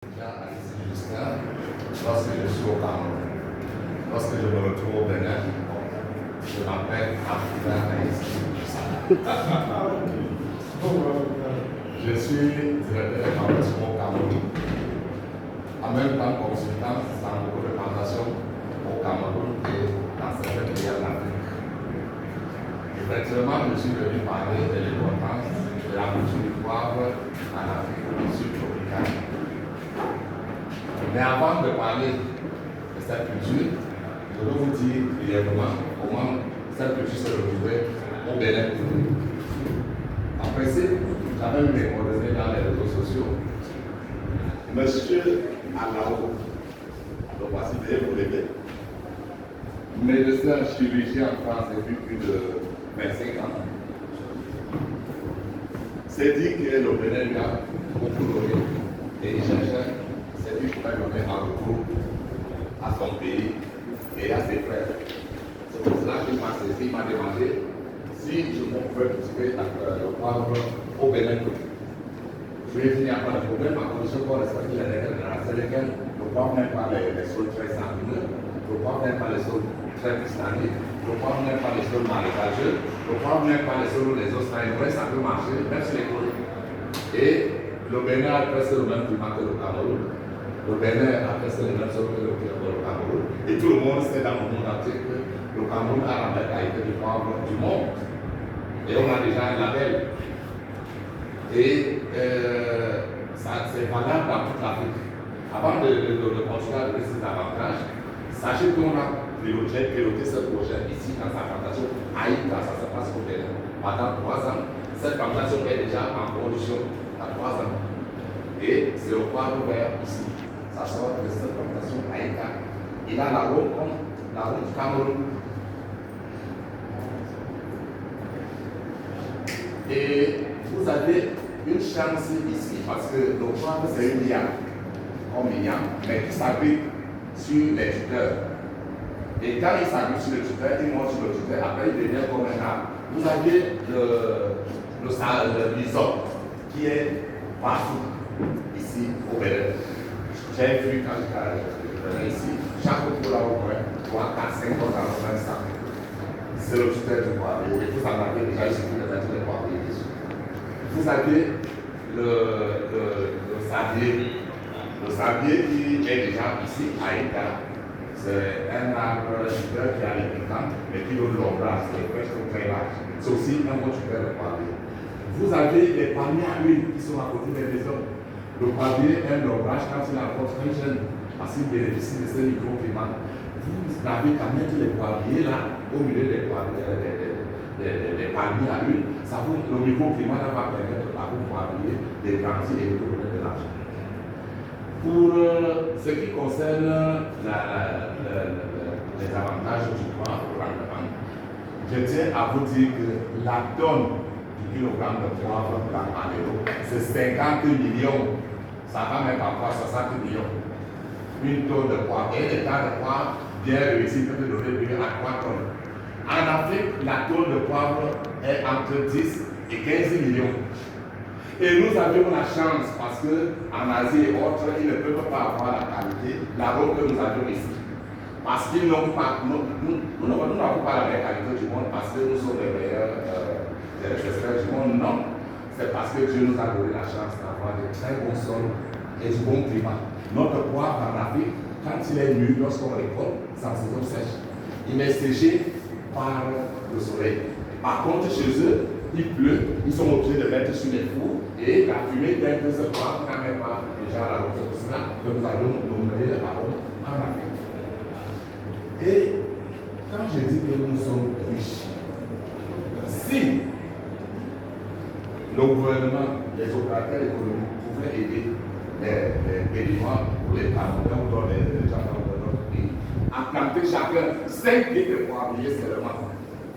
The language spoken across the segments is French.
Déjà ici Justin, lorsque je suis au Cameroun, lorsque je me retrouve au Bénin, je m'appelle Africain Haïti Justin. Je suis directeur de formation au Cameroun, en même temps consultant dans beaucoup de plantations au Cameroun et dans certains pays en Afrique. Effectivement, je suis venu parler de l'importance de la culture du poivre en Afrique subtropicale. Mais avant de parler de cette culture, je vais vous dire brièvement comment cette culture se retrouvait au Bénin. Après ça, j'avais eu mes coordonnées dans les réseaux sociaux. Monsieur Alao, donc voici, veuillez vous lever. Médecin chirurgien en France depuis plus de 25 ans. C'est dit que le Bénin lui a beaucoup donné et il cherchait. C'est lui qui va donner en retour à son pays et à ses frères. C'est pour cela qu'il m'a saisi, il m'a demandé si je pouvais cultiver le poivre au Bénin. Je lui ai dit, il n'y a pas de problème, à condition qu'on respecte les règles de la sélection. Le poivre n'aime pas les sols très sanguineux, le poivre n'aime pas les sols très cristallins, le poivre n'aime pas les sols marécageux, le poivre n'aime pas les sols où les os sont énormes, ça peut marcher, même sur les côtes. Et le Bénin a presque le même climat que le Cameroun. Le Bénin a presque le même sol que le Cameroun. Et tout le monde sait dans le monde entier que le Cameroun a la meilleure qualité de poivre du monde. Et on a déjà un label. Et c'est valable dans toute l'Afrique. Avant de continuer à donner ces avantages, sachez qu'on a piloté ce projet ici dans sa plantation Aïka, ça se passe au Bénin. Pendant 3 ans, cette plantation est déjà en production à 3 ans. Et c'est le poivre vert ici. Ça sort de cette plantation Aïka. Il a la route comme la route Cameroun. Et vous avez une chance ici parce que le poivre c'est une liane, comme une liane, mais qui s'applique sur les tuteurs. Et quand il s'applique sur le tuteur, il monte sur le tuteur, après il devient comme un arbre. Vous avez le bisote qui est partout ici au Bénin. J'ai vu quand je venais ici, chaque fois là au moins, 3, 4, 5 ans dans le même sac. C'est le tuteur du poivre. Et vous en avez déjà ici pour les êtres de poivre. Vous avez le sablier. Le sablier qui est déjà ici à Ika. C'est un arbre super qui a les piquants, mais qui donne l'ombrage, c'est presque très large. C'est aussi un bon super de poivrier. Vous avez les palmiers à huile qui sont à côté des maisons. Le poivrier aime l'ombrage quand il apporte un jeune, parce qu'il bénéficie de ce microclimat. Vous n'avez qu'à mettre les poivriers là, au milieu des palmiers à huile. Ça vous, le microclimat là va permettre à vos poivriers de grandir et de donner de l'argent. Pour ce qui concerne les avantages du poivre au rendement, je tiens à vous dire que la tonne du kilogramme de poivre blanc en euro, c'est 50 millions. Ça va même parfois 60 millions. Une tonne de poivre. Et les tas de poivre bien réussi peut donner plus à 3 tonnes. En Afrique, la tonne de poivre est entre 10 et 15 millions. Et nous avions la chance parce qu'en Asie et autres, ils ne peuvent pas avoir la qualité, l'arôme que nous avions ici. Parce qu'ils n'ont pas, nous n'avons pas la meilleure qualité du monde parce que nous sommes les meilleurs espèces du monde. Non, c'est parce que Dieu nous a donné la chance d'avoir de très bons sols et du bon climat. Notre poivre en Afrique, quand il est nu, lorsqu'on récolte, c'est en saison sèche. Il est séché par le soleil. Par contre, chez eux, il pleut, ils sont obligés de mettre sur les fours et la fumée d'un de ce poivre n'amène pas déjà la route. C'est pour cela que nous allons nommer le arôme en Afrique. Et quand je dis que nous sommes riches, si le gouvernement, les opérateurs économiques pouvaient aider les Béninois ou les Camerounais ou les gens de notre pays à planter chacun 5 pieds de poivrier seulement.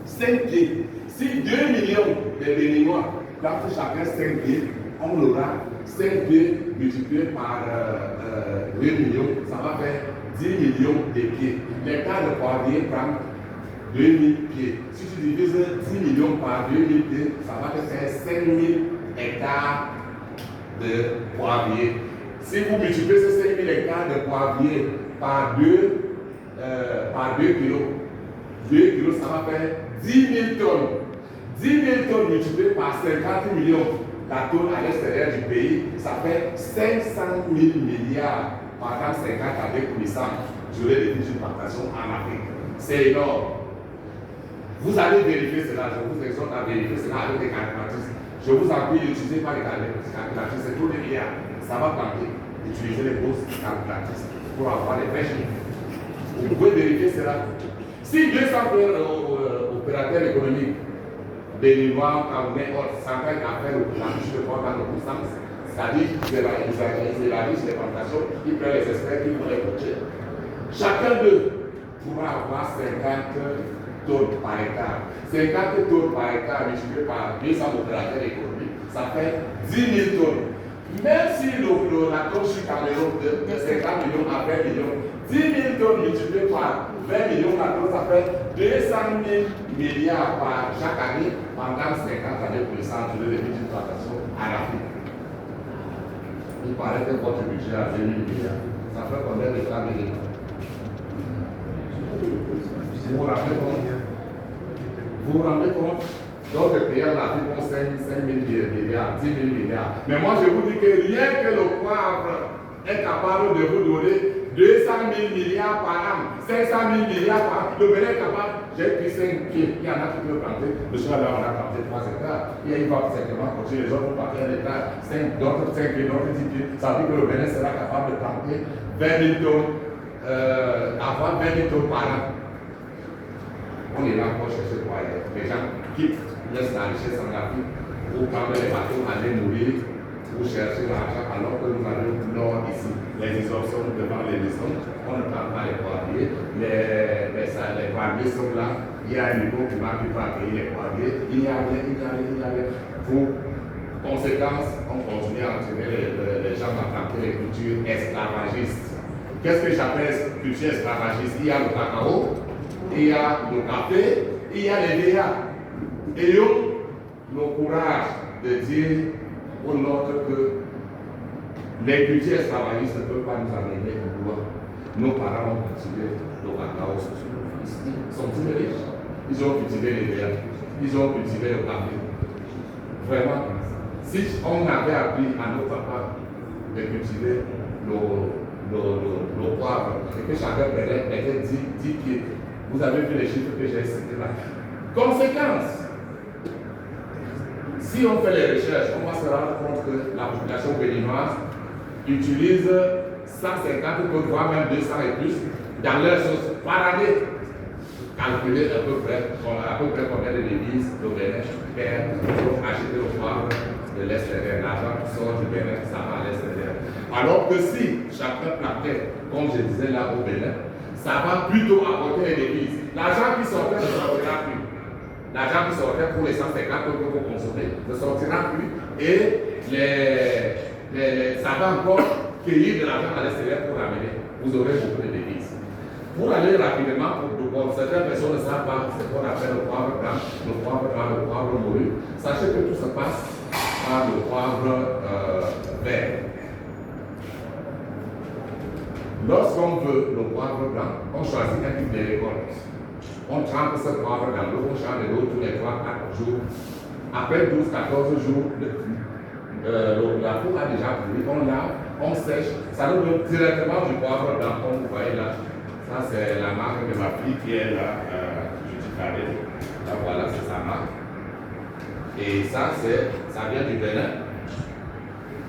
5 pieds. Si 2 millions de Béninois plantent chacun 5 pieds, on aura 5 pieds multipliés par 2 millions, ça va faire 10 millions de pieds. Les cas de poivrier prennent 2000 pieds. Si tu divises 10 millions par 2000 pieds, ça va te faire 5000 hectares de poivrier. Si vous multipliez ces 5 000 hectares de poivrier par 2 kilos, 2 kilos, ça va faire 10 000 tonnes. 10 000 tonnes multipliées par 50 millions la tonne à l'extérieur du pays, ça fait 500 000 milliards pendant 50 années puissantes. J'aurais des d'une plantation en Afrique. C'est énorme. Vous allez vérifier cela, je vous exhorte à vérifier cela avec des calculatrices. Je vous en prie, n'utilisez pas les calculatrices, c'est trop de milliards. Ça va planter. Utilisez les grosses calculatrices pour avoir les vrais chiffres. Vous pouvez vérifier cela. Si 200 opérateurs économiques, béninois, camerounais, s'engagent à faire la bouche de porc dans le puissance, c'est-à-dire qu'ils élargissent les plantations, ils prennent les experts, ils vont les coacher. Chacun d'eux pourra avoir 50 tonnes par hectare. 50 tonnes par hectare multiplié par 200 opérateurs économiques, ça fait 10 000 tonnes. Même si la tonne sur Cameroun de 50 millions à 20 millions, 10 000 tonnes multipliées par 20 millions, la tonne, ça fait 200 000 milliards par chaque année pendant 50 années pour le centre de d'une plantation à l'Afrique. Il paraît que votre budget à 20 000 milliards, ça fait combien de temps de l'État? Vous vous rendez compte? Vous vous rendez compte? D'autres pays en Afrique ont 5 000 milliards, 10 000 milliards. Mais moi, je vous dis que rien que le poivre est capable de vous donner 200 000 milliards par an, 500 000 milliards par an. Le Bénin est capable, j'ai pris 5 pieds. Il y en a qui peuvent planter. Le soir là, on a planté 3 hectares. Il va certainement continuer. Les autres vont planter 1 hectare, 5, d'autres 5 pieds, d'autres 10 pieds. Ça veut dire que le Bénin sera capable de planter 20 000 tonnes, avoir 20 000 tonnes par an. On est là pour chercher quoi ailleurs. Les gens quittent, laissent la richesse en Afrique pour prendre les bateaux, aller mourir, pour chercher l'argent, alors que nous avons l'or ici. Les exorcions devant les maisons, on ne prend pas les poiriers. Les poiriers sont là. Il y a un niveau qui va accueillir les poiriers. Il y a rien. Pour conséquence, on continue à entraîner les gens à planter les cultures esclavagistes. Qu'est-ce que j'appelle culture esclavagiste? Il y a le cacao, il y a le café, il y a les VA. Et nous, le courage de dire au nôtre que les cultures esclavagistes ne peuvent pas nous amener au pouvoir. Nos parents ont cultivé le cacao, ils sont tous riches. Ils ont cultivé les VA, ils ont cultivé le café. Vraiment, si on avait appris à nos papas de cultiver le poivre et que chacun mettait 10 pieds, vous avez vu les chiffres que j'ai cités là. Conséquence, si on fait les recherches, on va se rendre compte que la population béninoise utilise 150 tonnes, voire même 200 et plus dans leur sauce par année. Calculer à peu près combien de devises le Bénin perd pour acheter le poivre de l'extérieur. L'argent qui sort du Bénin, ça va à l'extérieur. Alors que si chacun plantait, comme je disais là au Bénin, ça va plutôt apporter les devises. L'argent qui sortait ne sortira plus. L'argent qui sortait pour les 150 que vous consommez ne sortira plus. Et ça va encore cueillir de l'argent à l'extérieur pour l'amener. Vous aurez beaucoup de devises. Pour aller rapidement, pour certaines personnes ne savent pas ce qu'on appelle le poivre blanc, le poivre moulu. Sachez que tout se passe par le poivre vert. Lorsqu'on veut le poivre blanc, on choisit un type de récolte. On trempe ce poivre dans l'eau, on change de l'eau tous les 3-4 jours. Après 12-14 jours, la peau a déjà pourri, on lave, on sèche. Ça nous donne directement du poivre blanc, comme vous voyez là. Ça, c'est la marque de ma fille qui est là, Judith Carré. Là, voilà, c'est sa marque. Et ça vient du Bénin.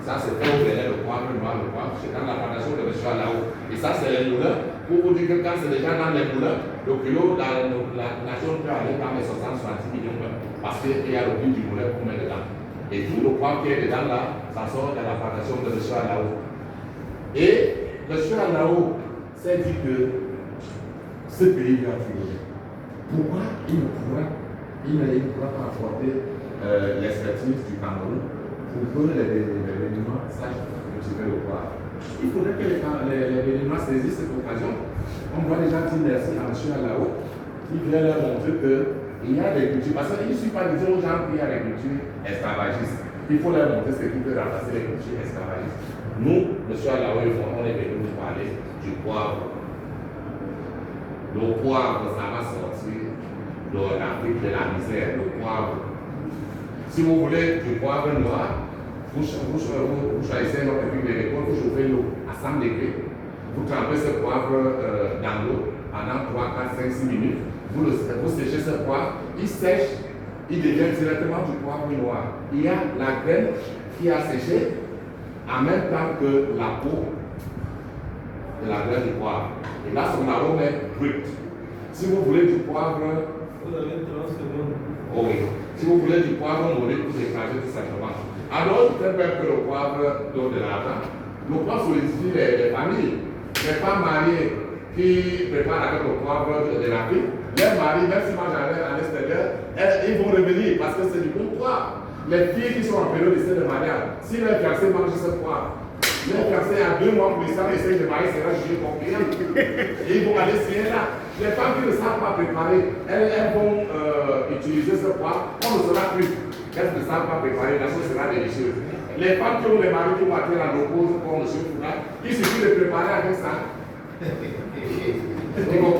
Ça, c'est fait au Bénin, le poivre noir, le poivre. C'est dans la plantation de M. Alao. Et ça, c'est les moulins. Pour vous dire que quand c'est déjà dans les moulins, le kilo, la chose peut aller dans les 60-70 millions. Parce qu'il y a le prix du moulin qu'on met dedans. Et tout le poivre qui est dedans là, ça sort de la plantation de M. Alao. Et M. Alao s'est dit que ce pays va finir. Pourquoi il ne pourra pas apporter l'expertise du Cameroun pour que les Béninois sachent cultiver le poivre? Il faudrait que les Béninois saisissent cette occasion. On doit déjà dire merci à M. Alao qui vient leur montrer qu'il y a des cultures. Parce qu'il ne suffit pas de dire aux gens qu'il y a des cultures esclavagistes. Il faut leur montrer ce qui peut remplacer les cultures esclavagistes. Nous, M. Alaoui, on est venu nous parler du poivre. Le poivre, ça va sortir de l'Afrique de la misère, le poivre. Si vous voulez du poivre noir, vous choisissez un autre truc de l'école, vous chauffez l'eau à 100 degrés, vous trempez ce poivre dans l'eau pendant 3, 4, 5, 6 minutes, vous séchez ce poivre, il sèche, il devient directement du poivre noir. Il y a la graine qui a séché en même temps que la peau de la graine du poivre. Et là, son arôme est brut. Si vous voulez du poivre, Vous avez 30 secondes. oh oui. Si vous voulez du poivre mollet, vous écrasez tout simplement. Alors, peut-être même que le poivre donne de l'argent. Le poivre sollicite les familles. Les femmes mariées qui préparent avec le poivre de l'Afrique, leurs maris, même s'ils mangent à l'extérieur, ils vont revenir parce que c'est du bon poivre. Les filles qui sont en période d'essai de mariage, si leur fiancé mange ce poivre, leur fiancé a 2 mois pour ça, l'essai de mariage sera jugé comme client. Et ils vont aller signer là. Les femmes qui ne savent pas préparer, elles vont utiliser ce poivre, on ne saura plus. Elles ne savent pas préparer, la chose sera délicieuse. Les femmes qui ont les maris qui vont attirer à l'oppose, comme M. Foura, il suffit de préparer avec ça. Ils vont